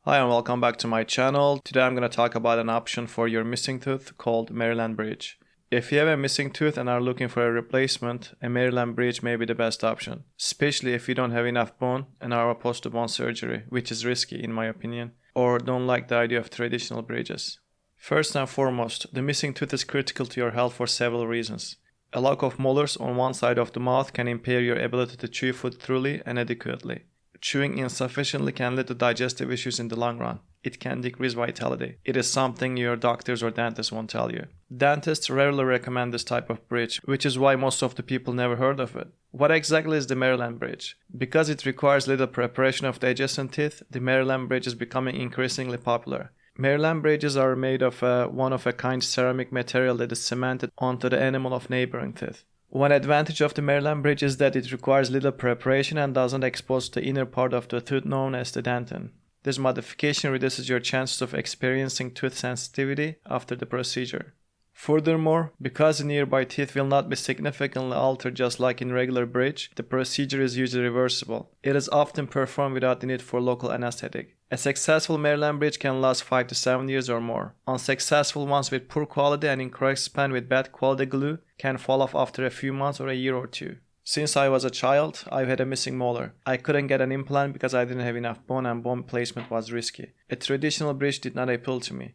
Hi and welcome back to my channel. Today I'm going to talk about an option for your missing tooth called Maryland bridge. If you have a missing tooth and are looking for a replacement, a Maryland bridge may be the best option, especially if you don't have enough bone and are opposed to bone surgery, which is risky in my opinion, or don't like the idea of traditional bridges. First and foremost, the missing tooth is critical to your health for several reasons. A lack of molars on one side of the mouth can impair your ability to chew food thoroughly and adequately. Chewing insufficiently can lead to digestive issues in the long run. It can decrease vitality. It is something your doctors or dentists won't tell you. Dentists rarely recommend this type of bridge, which is why most of the people never heard of it. What exactly is the Maryland bridge? Because it requires little preparation of the adjacent teeth, the Maryland bridge is becoming increasingly popular. Maryland bridges are made of a one-of-a-kind ceramic material that is cemented onto the enamel of neighboring teeth. One advantage of the Maryland bridge is that it requires little preparation and doesn't expose the inner part of the tooth known as the dentin. This modification reduces your chances of experiencing tooth sensitivity after the procedure. Furthermore, because the nearby teeth will not be significantly altered just like in regular bridge, the procedure is usually reversible. It is often performed without the need for local anesthetic. A successful Maryland bridge can last 5 to 7 years or more. Unsuccessful ones with poor quality and incorrect span with bad quality glue can fall off after a few months or a year or two. Since I was a child, I've had a missing molar. I couldn't get an implant because I didn't have enough bone and bone placement was risky. A traditional bridge did not appeal to me.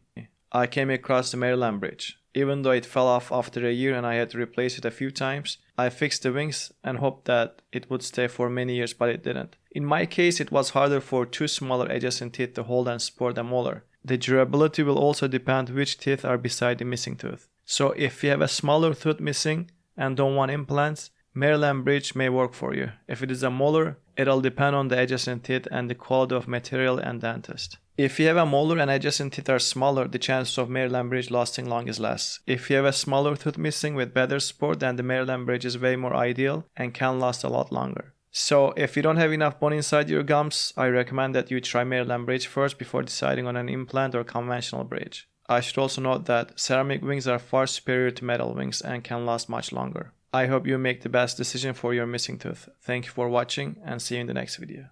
I came across the Maryland bridge. Even though it fell off after a year and I had to replace it a few times, I fixed the wings and hoped that it would stay for many years, but it didn't. In my case, it was harder for two smaller adjacent teeth to hold and support a molar. The durability will also depend which teeth are beside the missing tooth. So if you have a smaller tooth missing and don't want implants, Maryland bridge may work for you. If it is a molar, it'll depend on the adjacent teeth and the quality of material and dentist. If you have a molar and adjacent teeth are smaller, the chances of Maryland bridge lasting long is less. If you have a smaller tooth missing with better support, then the Maryland bridge is way more ideal and can last a lot longer. So if you don't have enough bone inside your gums, I recommend that you try Maryland bridge first before deciding on an implant or conventional bridge. I should also note that ceramic wings are far superior to metal wings and can last much longer. I hope you make the best decision for your missing tooth. Thank you for watching and see you in the next video.